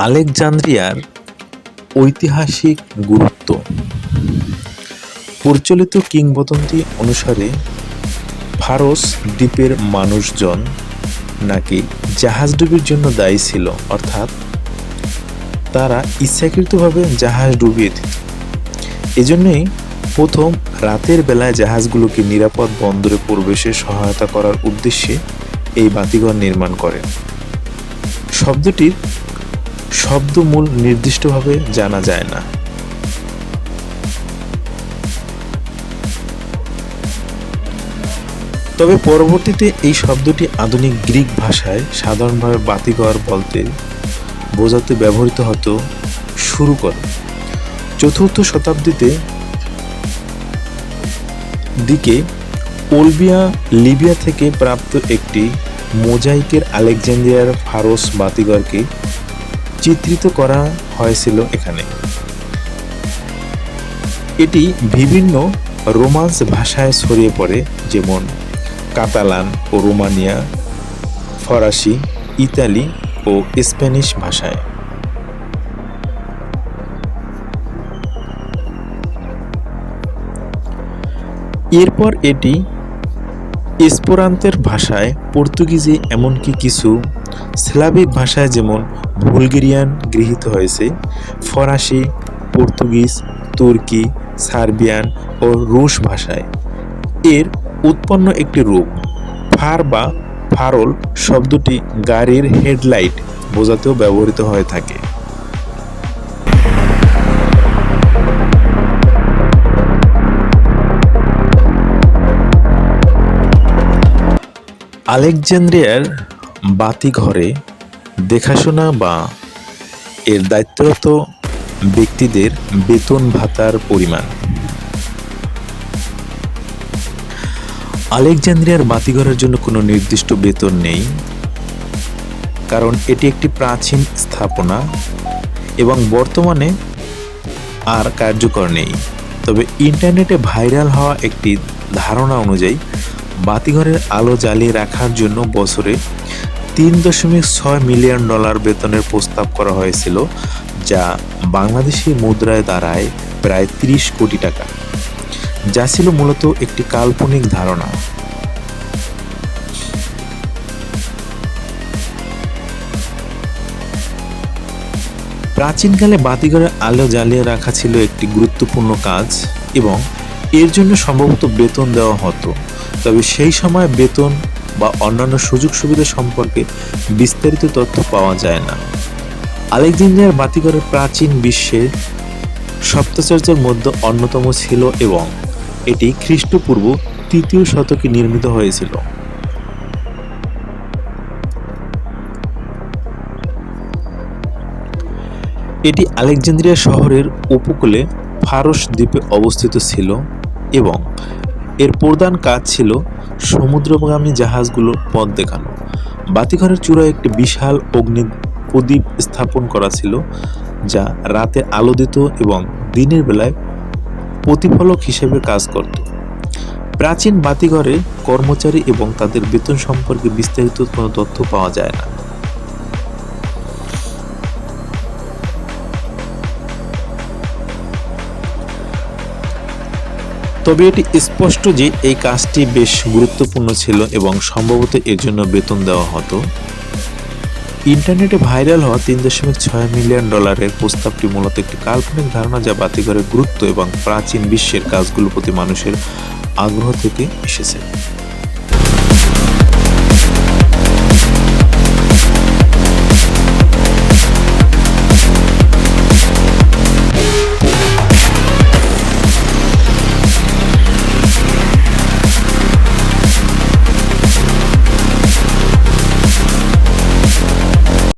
আলেকজান্দ্রিয়ার ঐতিহাসিক গুরুত্ব। প্রচলিত কিংবদন্তি অনুসারে ফারস দ্বীপের মানুষজন নাকি জাহাজডুবির জন্য দায়ী ছিল, অর্থাৎ তারা ইচ্ছাকৃতভাবে জাহাজ ডুবিয়ে দিত। এজন্যই প্রথম রাতের বেলায় জাহাজগুলোকে নিরাপদ বন্দরে প্রবেশে সহায়তা করার উদ্দেশ্যে এই বাতিঘর নির্মাণ করেন। শব্দটির শব্দমূল নির্দিষ্টভাবে জানা যায় না। তবে পরবর্তীতে এই শব্দটি আধুনিক গ্রিক ভাষায় সাধারণভাবে বাতিঘর বলতে বোঝাতে ব্যবহৃত হতে শুরু করে। চতুর্থ শতাব্দীতে দিকে ওলবিয়া লিবিয়া থেকে প্রাপ্ত একটি মোজাইকের আলেকজান্দ্রিয়ার ফারস বাতিঘরকে চিত্রিত করা হয়েছিল এখানে। এটি বিভিন্ন রোমান্স ভাষায় ছড়িয়ে পড়ে, যেমন কাতালান ও রোমানিয়া, ফরাসি, ইতালি ও স্প্যানিশ ভাষায়। এরপর এটি এসপেরান্তের ভাষায়, পর্তুগিজে, এমনকি কিছু স্লাভিক ভাষায় যেমন বুলগেরিয়ান গৃহীত হয়েছে। ফরাসি, পর্তুগিজ, তুর্কি, সার্বিয়ান ও রুশ ভাষায় এর উৎপন্ন একটি রূপ। ফার বা ফারল শব্দটি গাড়ির হেডলাইট বোঝাতেও ব্যবহৃত হয়ে থাকে। আলেকজান্দ্রিয়ার বাতিঘরে দেখাশোনা বা এর দায়িত্বরত ব্যক্তিদের বেতন ভাতার পরিমাণ। আলেকজান্দ্রিয়ার বাতিঘরের জন্য কোনো নির্দিষ্ট বেতন নেই, কারণ এটি একটি প্রাচীন স্থাপনা এবং বর্তমানে আর কার্যকর নেই। তবে ইন্টারনেটে ভাইরাল হওয়া একটি ধারণা অনুযায়ী বাতিঘরের আলো জ্বালিয়ে রাখার জন্য বছরে $3.6 মিলিয়ন বেতনের প্রস্তাব করা হয়েছিল, যা বাংলাদেশি মুদ্রায় দাঁড়ায় প্রায় 30 কোটি টাকা, যা ছিল মূলত একটি কাল্পনিক ধারণা। প্রাচীনকালে বাতিঘরের আলো জ্বালিয়ে রাখা ছিল একটি গুরুত্বপূর্ণ কাজ এবং এর জন্য সম্ভবত বেতন দেওয়া হতো। তবে সেই সময় বেতন বা অন্যান্য সুযোগ সুবিধা সম্পর্কে বিস্তারিত তথ্য পাওয়া যায় না। আলেকজান্দ্রিয়ার বাতিঘরের প্রাচীন বিশ্বের সপ্তাচার্যের মধ্যে অন্যতম ছিল এবং এটি খ্রিস্টপূর্ব 3য় শতকে নির্মিত হয়েছিল। এটি আলেকজান্দ্রিয়া শহরের উপকূলে ফারস দ্বীপে অবস্থিত ছিল এবং এর প্রধান কাজ ছিল সমুদ্রগামী জাহাজগুলোর পথ দেখানো। বাতিঘরের চূড়ায় একটি বিশাল অগ্নি প্রদীপ স্থাপন করা ছিল, যা রাতে আলো দিত এবং দিনের বেলায় প্রতিফলক হিসেবে কাজ করত। প্রাচীন বাতিঘরে কর্মচারী এবং তাদের বেতন সম্পর্কে বিস্তারিত কোনো তথ্য পাওয়া যায় না। তবে এটি স্পষ্ট যে এই কাজটি বেশ গুরুত্বপূর্ণ ছিল এবং সম্ভবত এর জন্য বেতন দেওয়া হতো। ইন্টারনেটে ভাইরাল হওয়া $3.6 মিলিয়ন প্রস্তাবটি মূলত একটি কাল্পনিক ধারণা, যা বাতিঘরের গুরুত্ব এবং প্রাচীন বিশ্বের কাজগুলোর প্রতি মানুষের আগ্রহ থেকে এসেছে।